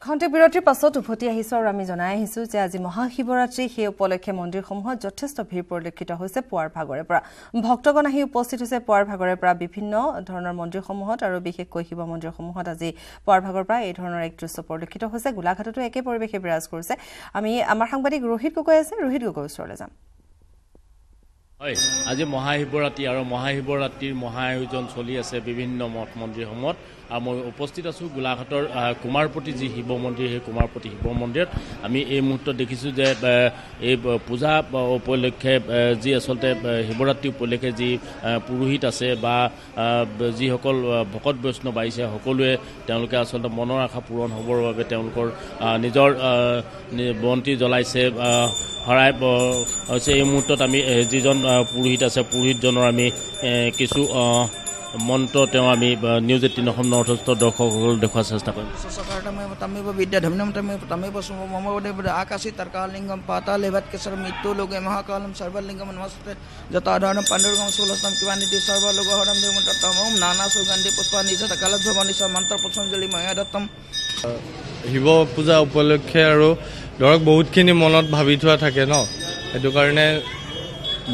খন্তেক বিৰতিৰ পাছত উভতি আহিছো আৰু আমি জনাই আহিছো যে আজি মহাশিৱৰাত্ৰি সেই উপলক্ষে মন্দিৰসমূহত যথেষ্ট ভিৰ পৰিলক্ষিত হৈছে পুৱাৰ ভাগৰে পৰা ভক্তগণ আহি উপস্থিত হৈছে পুৱাৰ ভাগৰে পৰা বিভিন্ন ধৰণৰ মন্দিৰসমূহত আৰু বিশেষকৈ শিৱ মন্দিৰসমূহত আজি পুৱাৰ ভাগৰ পৰা এই ধৰণৰ এক দৃশ্য পৰিলক্ষিত হৈছে গোলাঘাটতো একে পৰিৱেশে বিৰাজ কৰিছে আমি আমাৰ সাংবাদিক ৰোহিত গগৈ আছে ৰোহিত গগৈ ওচৰলৈ যাম হয় আজি মহাশিৱৰাত্ৰি আৰু মহাশিৱৰাত্ৰিৰ মহা আয়োজন চলি আছে বিভিন্ন মঠ মন্দিৰসমূহত আৰু মই উপস্থিত আছো গোলাঘাটৰ কুমাৰপতি যি শিৱ মন্দিৰ সেই কুমাৰপতি শিৱ মন্দিৰত আমি এই মুহূৰ্তত দেখিছোঁ যে এই পূজা উপলক্ষে যি আচলতে শিৱৰাত্ৰি উপলক্ষে যি পুৰোহিত আছে বা যিসকল ভকত বৈষ্ণৱ আহিছে সকলোৱে তেওঁলোকে আচলতে মনৰ আশা পূৰণ হ'বৰ বাবে তেওঁলোকৰ নিজৰ বন্তি জ্বলাইছে হৰাই হৈছে এই মুহূৰ্তত আমি যিজন পুৰোহিত আছে পুৰোহিতজনৰ আমি কিছু মন্ত্ৰ তেওঁ আমি নিউজ 18 অসম নৰ্থ ইষ্টৰ দৰ্শকসকল দেখুৱাৰ চেষ্টা কৰিম তমেব বিদ্যাধম্যম তমেব সুমম মমদেব আকাশী তৰ্কালিংগম পাতালেভত কেশৰ মৃত্যু লোকে মহাকালম সৰ্বলিংগম নমস্তে যতাধাৰণম পাণ্ডুৰগম সুলস্তম কিবানিতি সৰ্বলোকহৰম দেবতম নানা সুগন্ধি পুষ্পানি কালধ্বনি মন্ত্ৰ পুষ্পাঞ্জলি ময়া দত্তম শিৱ পূজা উপলক্ষে আৰু ধৰক বহুতখিনি মনত ভাবি থোৱা থাকে ন সেইটো কাৰণে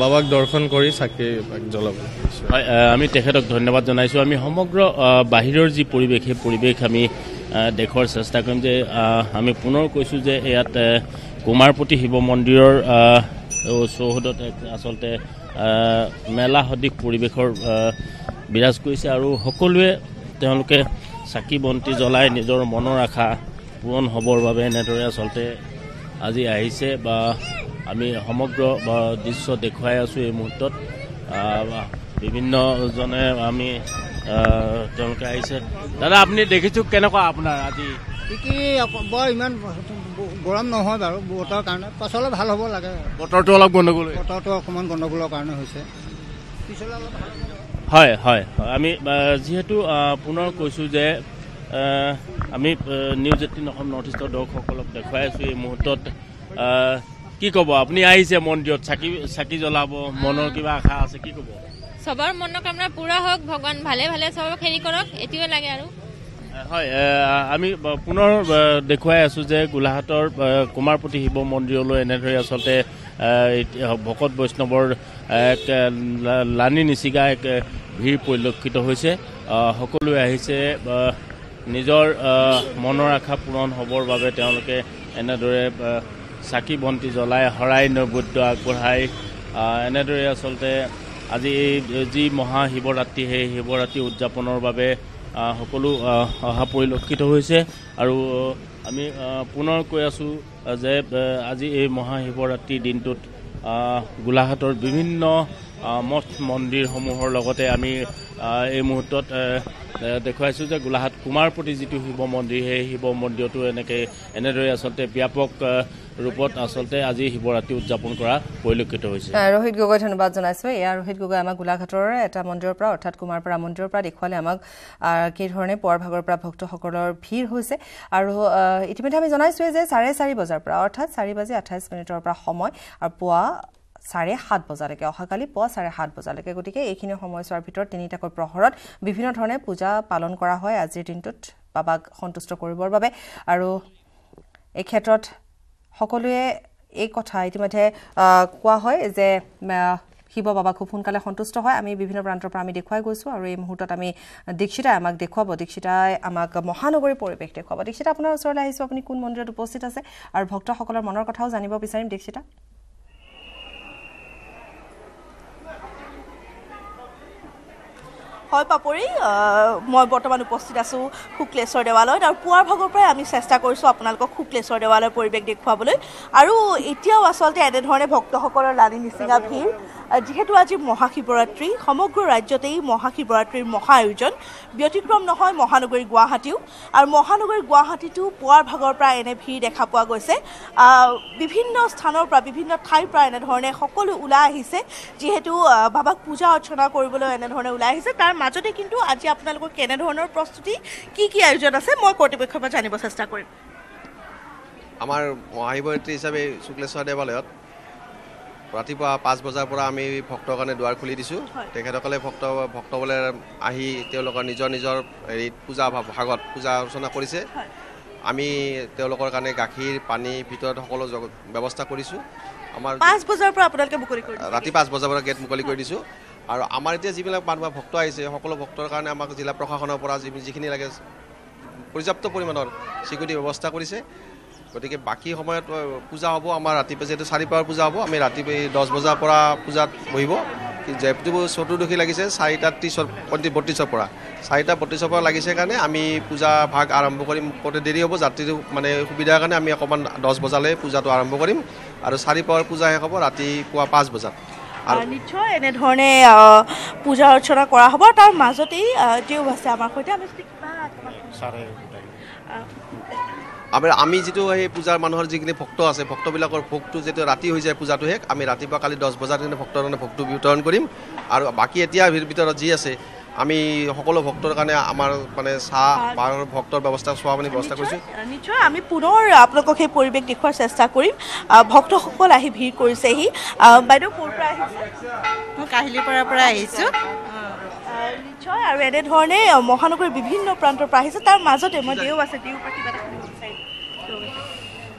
বাবাক দৰ্শন কৰি চাকি জ্বলাব হয় আমি তেখেতক ধন্যবাদ জনাইছোঁ আমি সমগ্ৰ বাহিৰৰ যি পৰিৱেশ সেই পৰিৱেশ আমি দেখুৱাৰ চেষ্টা কৰিম যে আমি পুনৰ কৈছোঁ যে ইয়াত কুমাৰপতি শিৱ মন্দিৰৰ চৌহদত আচলতে মেলা সদৃশ পৰিৱেশৰ বিৰাজ কৰিছে আৰু সকলোৱে তেওঁলোকে চাকি বন্তি জ্বলাই নিজৰ মনৰ আশা পূৰণ হ'বৰ বাবে এনেদৰে আচলতে আজি আহিছে বা আমি সমগ্ৰ দৃশ্য দেখুৱাই আছোঁ এই মুহূৰ্তত বিভিন্নজনে আমি তেওঁলোকে আহিছে দাদা আপুনি দেখিছোঁ কেনেকুৱা আপোনাৰ আজি কি বৰ ইমান গৰম নহয় বাৰু বতৰৰ কাৰণে পাছলৈ ভাল হ'ব লাগে বতৰটো অলপ গণ্ডগোল বতৰটো অকণমান গণ্ডগোলৰ কাৰণে হৈছে পিছলৈ অলপ হয় হয় আমি যিহেতু পুনৰ কৈছোঁ যে আমি নিউজ 18 অসম নৰ্থ ইষ্টৰ দৰ্শকসকলক দেখুৱাই আছোঁ এই মুহূৰ্তত কি ক'ব আপুনি আহিছে মন্দিৰত চাকি জ্বলাব মনৰ কিবা আশা আছে কি ক'ব সবৰ মনৰ কামনা পূৰা হওক ভগৱান ভালে ভালে সবক হেৰি কৰক এতিয়াও লাগে আৰু হয় আমি পুনৰ দেখুৱাই আছোঁ যে গোলাঘাটৰ কুমাৰপতি শিৱ মন্দিৰলৈ এনেদৰে আচলতে ভকত বৈষ্ণৱৰ এক লানি নিচিগা এক ভিৰ পৰিলক্ষিত হৈছে সকলোৱে আহিছে নিজৰ মনৰ আশা পূৰণ হ'বৰ বাবে তেওঁলোকে এনেদৰে চাকি বন্তি জ্বলাই শৰাই নৈবেদ্য আগবঢ়াই এনেদৰে আচলতে আজি যি মহাশিৱৰাত্ৰি সেই শিৱৰাত্ৰি উদযাপনৰ বাবে সকলো অহা পৰিলক্ষিত হৈছে আৰু আমি পুনৰ কৈ আছোঁ যে আজি এই মহাশিৱৰাত্ৰিৰ দিনটোত গোলাঘাটৰ বিভিন্ন মঠ মন্দিৰসমূহৰ লগতে আমি এই মুহূৰ্তত দেখুৱাইছোঁ যে গোলাঘাট কুমাৰপতি যিটো শিৱ মন্দিৰ সেই শিৱ মন্দিৰতো এনেদৰে আচলতে ব্যাপক ৰূপত আচলতে আজি শিৱৰাত্ৰি উদযাপন কৰা পৰিলক্ষিত হৈছে ৰোহিত গগৈ ধন্যবাদ জনাইছোঁ এয়া ৰোহিত গগৈ আমাক গোলাঘাটৰ এটা মন্দিৰৰ পৰা অৰ্থাৎ কুমাৰপাৰা মন্দিৰৰ পৰা দেখুৱালে আমাক কি ধৰণে পুৱাৰ ভাগৰ পৰা ভক্তসকলৰ ভিৰ হৈছে আৰু ইতিমধ্যে আমি জনাইছোঁৱে যে 4:30 বজাৰ পৰা অৰ্থাৎ 4:28 পৰা সময় আৰু পুৱা 7:30 বজালৈকে অহাকালি পুৱা 7:30 বজালৈকে গতিকে এইখিনি সময়ছোৱাৰ ভিতৰত তিনিটাকৈ প্ৰহৰত বিভিন্ন ধৰণে পূজা পালন কৰা হয় আজিৰ দিনটোত বাবাক সন্তুষ্ট কৰিবৰ বাবে আৰু এই ক্ষেত্ৰত সকলোৱে এই কথা ইতিমধ্যে কোৱা হয় যে শিৱ বাবা খুব সোনকালে সন্তুষ্ট হয় আমি বিভিন্ন প্ৰান্তৰ পৰা আমি দেখুৱাই গৈছোঁ আৰু এই মুহূৰ্তত আমি দীক্ষিতাই আমাক দেখুৱাব দীক্ষিতাই আমাক মহানগৰীৰ পৰিৱেশ দেখুৱাব দীক্ষিতা আপোনাৰ ওচৰলৈ আহিছোঁ আপুনি কোন মন্দিৰত উপস্থিত আছে আৰু ভক্তসকলৰ মনৰ কথাও জানিব বিচাৰিম দীক্ষিতা হয় পাপৰি মই বৰ্তমান উপস্থিত আছোঁ শুক্লেশ্বৰ দেৱালয়ত আৰু পুৱাৰ ভাগৰ পৰাই আমি চেষ্টা কৰিছোঁ আপোনালোকক শুক্লেশ্বৰ দেৱালয়ৰ পৰিৱেশ দেখুৱাবলৈ আৰু এতিয়াও আচলতে এনেধৰণে ভক্তসকলৰ লানি নিচিঙা ভিৰ যিহেতু আজি মহাশিৱৰাত্ৰি সমগ্ৰ ৰাজ্যতেই মহাশিৱৰাত্ৰিৰ মহা আয়োজন ব্যতিক্ৰম নহয় মহানগৰী গুৱাহাটীও আৰু মহানগৰী গুৱাহাটীতো পুৱাৰ ভাগৰ পৰা এনে ভিৰ দেখা পোৱা গৈছে বিভিন্ন স্থানৰ পৰা বিভিন্ন ঠাইৰ পৰা এনেধৰণে সকলো ওলাই আহিছে যিহেতু বাবাক পূজা অৰ্চনা কৰিবলৈ এনেধৰণে ওলাই আহিছে তাৰ মাজতে কিন্তু আজি আপোনালোকৰ কেনেধৰণৰ প্ৰস্তুতি কি আয়োজন আছে মই কৰ্তৃপক্ষৰ পৰা জানিব চেষ্টা কৰিম আমাৰ মহাশিৱৰাত্ৰি হিচাপে শুক্লেশ্বৰ দেৱালয়ত ৰাতিপুৱা 5 বজাৰ পৰা আমি ভক্তৰ কাৰণে দুৱাৰ খুলি দিছোঁ তেখেতসকলে ভক্তসকলে আহি তেওঁলোকৰ নিজৰ নিজৰ হেৰিত পূজা ভাগত পূজা অৰ্চনা কৰিছে আমি তেওঁলোকৰ কাৰণে গাখীৰ পানী ভিতৰত সকলো ব্যৱস্থা কৰিছোঁ আমাৰ 5 বজাৰ পৰা আপোনালোকে মুকলি কৰি ৰাতি 5 বজাৰ পৰা গেট মুকলি কৰি দিছোঁ আৰু আমাৰ এতিয়া যিবিলাক মানুহ ভক্ত আহিছে সকলো ভক্তৰ কাৰণে আমাক জিলা প্ৰশাসনৰ পৰা যিখিনি লাগে পৰ্যাপ্ত পৰিমাণৰ চিকিউৰিটি ব্যৱস্থা কৰিছে গতিকে বাকী সময়ত পূজা হ'ব আমাৰ ৰাতিপুৱা যেহেতু 4 পূজা হ'ব আমি ৰাতিপুৱা 10 বজাৰ পৰা পূজাত বহিব যেহেতু চতুৰ্দশী লাগিছে 4:32 পৰা 4:32 পৰা লাগিছে কাৰণে আমি পূজা ভাগ আৰম্ভ কৰিম কতে দেৰি হ'ব যাত্ৰীৰ মানে সুবিধাৰ কাৰণে আমি অকণমান 10 বজালৈ পূজাটো আৰম্ভ কৰিম আৰু 4 পূজা শেষ হ'ব ৰাতিপুৱা 5 বজাত আৰু নিশ্চয় এনেধৰণে পূজা অৰ্চনা কৰা হ'ব তাৰ মাজতেই দেও আছে আমাৰ সৈতে আমি আমি যিটো সেই পূজাৰ মানুহৰ যিখিনি ভক্ত আছে ভক্তবিলাকৰ ভোগটো যিটো ৰাতি হৈ যায় পূজাটো শেষ আমি ৰাতিপুৱা কালি 10 বজাত ভক্তৰ কাৰণে ভোগটো বিতৰণ কৰিম আৰু বাকী এতিয়া ভিতৰত যি আছে আমি সকলো ভক্তৰ কাৰণে আমাৰ মানে চাহ বা ভক্তৰ ব্যৱস্থা চোৱা পানী ব্যৱস্থা কৰিছোঁ নিশ্চয় আমি পুনৰ আপোনালোকক সেই পৰিৱেশ দেখুৱাৰ চেষ্টা কৰিম ভক্তসকল আহি ভিৰ কৰিছেহি বাইদেউ ক'ৰ পৰা আহিছে মই কাহিলীৰ পৰা আহিছোঁ নিশ্চয় আৰু এনেধৰণে মহানগৰীৰ বিভিন্ন প্ৰান্তৰ পৰা আহিছে তাৰ মাজতে মই দেও আছে দেও পৰা কিবা এটা শুনিব বিচাৰিম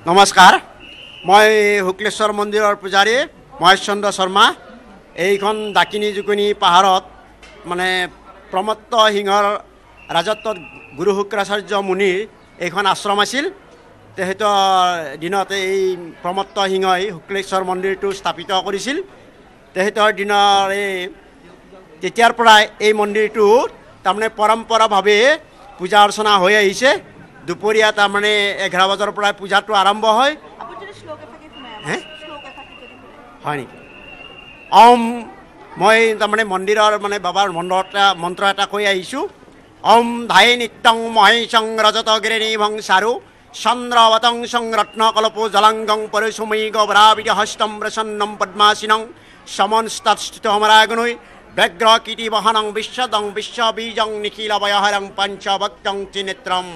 নমস্কাৰ মই শুক্লেশ্বৰ মন্দিৰৰ পূজাৰী মহেশ চন্দ্ৰ শৰ্মা এইখন ডাকিনী জুকনি পাহাৰত মানে প্ৰমত্ত সিংহৰ ৰাজত্বত গুৰু শুক্ৰাচাৰ্য মুনিৰ এইখন আশ্ৰম আছিল তেখেতৰ দিনতে এই প্ৰমত্ত সিংহই শুক্লেশ্বৰ মন্দিৰটো স্থাপিত কৰিছিল তেখেতৰ দিনৰ তেতিয়াৰ পৰাই এই মন্দিৰটো তাৰমানে পৰম্পৰাভাৱে পূজা অৰ্চনা হৈ আহিছে দুপৰীয়া তাৰমানে 11 বজাৰ পৰা পূজাটো আৰম্ভ হয় হয় নেকি মই তাৰমানে মন্দিৰৰ মানে বাবাৰ মন্ত্ৰ এটা কৈ আহিছোঁ ওম ধাই নিত্যং মহেশং ৰজতগিৰিভং চাৰু চন্দ্ৰৱতং সংৰত্নকল্পো জলাংগং পৰশুময়ী গৌৰাবিদ হস্তম প্ৰসন্নম পদ্মাসীনং সমনস্তস্থিত হমৰাগুণৈ ব্যগ্ৰ কীৰ্তিবহনং বিশ্বদং বিশ্ববীজং নিখিলবয়হৰং পঞ্চভক্তং ত্ৰিনেত্ৰম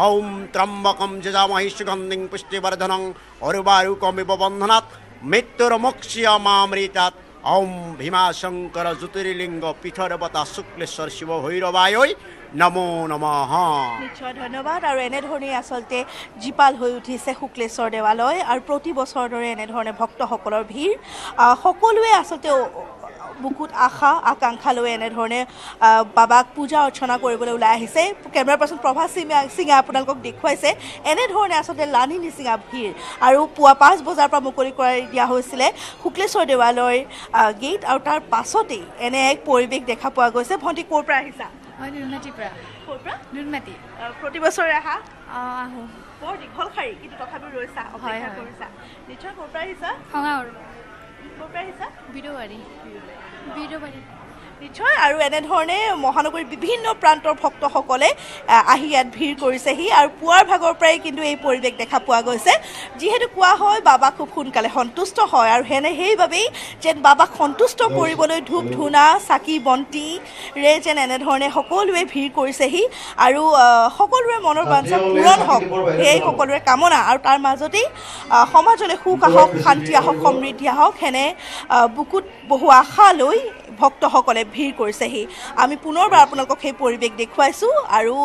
ওম ত্ৰম্বকম যজামহি সুগন্ধিং পুষ্টিবৰ্ধনং অৰুবাৰুকমিব বন্ধনাৎ মৃত্যুৰ্মোক্ষ্যমামৃতাৎ ওম ভীমাশংকৰ জ্যোতিৰ্লিংগ পীঠদেৱতা শুক্লেশ্বৰ শিৱ ভৈৰৱায় নমো নমঃ নিশ্চয় ধন্যবাদ আৰু এনেধৰণে আচলতে জীপাল হৈ উঠিছে শুক্লেশ্বৰ দেৱালয় আৰু প্ৰতি বছৰৰ দৰে এনেধৰণে ভক্তসকলৰ ভিৰ সকলোৱে আচলতে বুকুত আশা আকাংক্ষা লৈ এনেধৰণে বাবাক পূজা অৰ্চনা কৰিবলৈ ওলাই আহিছে কেমেৰা পাৰ্চন প্ৰভা সিঙে আপোনালোকক দেখুৱাইছে এনেধৰণে আচলতে লানি নিচিঙা ভিৰ আৰু পুৱা 5 বজাৰ পৰা মুকলি কৰি দিয়া হৈছিলে শুক্লেশ্বৰ দেৱালয়ৰ গেট আৰু তাৰ পাছতেই এনে এক পৰিৱেশ দেখা পোৱা গৈছে ভণ্টি ক'ৰ পৰা আহিছা মই নুনমাটিৰ পৰা ক'ৰ পৰা নুনমাটি প্ৰতি বছৰে আহা আহোঁ বৰ দীঘল শাৰী কিন্তু তথাপিও ৰৈছা অপেক্ষা কৰিছা নিশ্চয় ক'ৰ পৰা আহিছা খঙাউৰ ক'ৰ পৰা আহিছা বিৰুবাৰী নিশ্চয় আৰু এনেধৰণে মহানগৰীৰ বিভিন্ন প্ৰান্তৰ ভক্তসকলে আহি ইয়াত ভিৰ কৰিছেহি আৰু পুৱাৰ ভাগৰ পৰাই কিন্তু এই পৰিৱেশ দেখা পোৱা গৈছে যিহেতু কোৱা হয় বাবা খুব সোনকালে সন্তুষ্ট হয় আৰু সেইবাবেই যেন বাবাক সন্তুষ্ট কৰিবলৈ ধূপ ধূনা চাকি বন্তিৰে যেন এনেধৰণে সকলোৱে ভিৰ কৰিছেহি আৰু সকলোৰে মনৰ বাঞ্ছা পূৰণ হওক সেই সকলোৰে কামনা আৰু তাৰ মাজতেই সমাজলৈ সুখ আহক শান্তি আহক সমৃদ্ধি আহক হেনে বুকুত বহু আশা লৈ ভক্তসকলে ভিৰ কৰিছেহি আমি পুনৰবাৰ আপোনালোকক সেই পৰিৱেশ দেখুৱাইছোঁ আৰু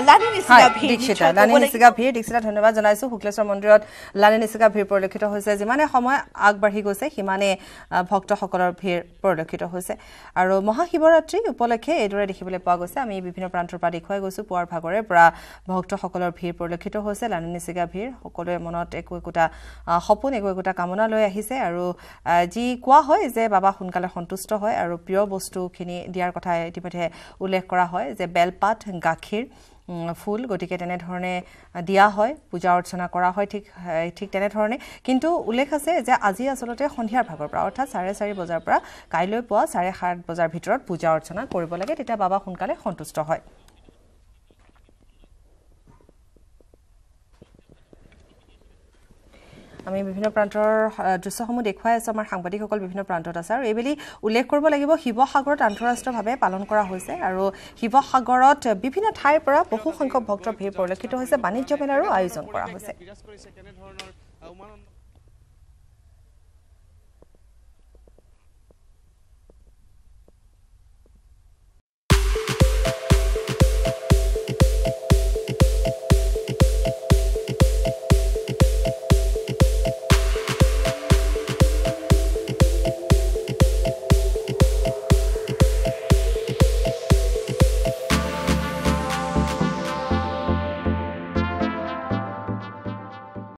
লানি নিচিগা ভিৰ দীক্ষিতা ধন্যবাদ জনাইছোঁ শুক্লেশ্বৰ মন্দিৰত লানি নিচিগা ভিৰ পৰিলক্ষিত হৈছে যিমানে সময় আগবাঢ়ি গৈছে সিমানে ভক্তসকলৰ ভিৰ পৰিলক্ষিত হৈছে আৰু মহাশিৱৰাত্ৰি উপলক্ষে এইদৰে দেখিবলৈ পোৱা গৈছে আমি বিভিন্ন প্ৰান্তৰ পৰা দেখুৱাই গৈছোঁ পুৱাৰ ভাগৰে পৰা ভক্তসকলৰ ভিৰ পৰিলক্ষিত হৈছে লানি নিচিগা ভিৰ সকলোৰে মনত একোটা সপোন একোটা কামনা লৈ আহিছে আৰু যি কোৱা হয় যে বাবা সোনকালে সন্তুষ্ট হয় আৰু প্ৰিয় বস্তুখিনি দিয়াৰ কথা ইতিমধ্যে উল্লেখ কৰা হয় যে বেলপাত গাখীৰ ফুল গতিকে তেনেধৰণে দিয়া হয় পূজা অৰ্চনা কৰা হয় ঠিক তেনেধৰণে কিন্তু উল্লেখ আছে যে আজি আচলতে সন্ধিয়াৰ ভাগৰ পৰা অৰ্থাৎ 4:30 বজাৰ পৰা কাইলৈ পুৱা 7:30 বজাৰ ভিতৰত পূজা অৰ্চনা কৰিব লাগে তেতিয়া বাবা সোনকালে সন্তুষ্ট হয় আমি বিভিন্ন প্ৰান্তৰ দৃশ্যসমূহ দেখুৱাই আছোঁ আমাৰ সাংবাদিকসকল বিভিন্ন প্ৰান্তত আছে আৰু এইবেলি উল্লেখ কৰিব লাগিব শিৱসাগৰত আন্তঃৰাষ্ট্ৰীয়ভাৱে পালন কৰা হৈছে আৰু শিৱসাগৰত বিভিন্ন ঠাইৰ পৰা বহু সংখ্যক ভক্তৰ ভিৰ পৰিলক্ষিত হৈছে বাণিজ্য মেলাৰো আয়োজন কৰা হৈছে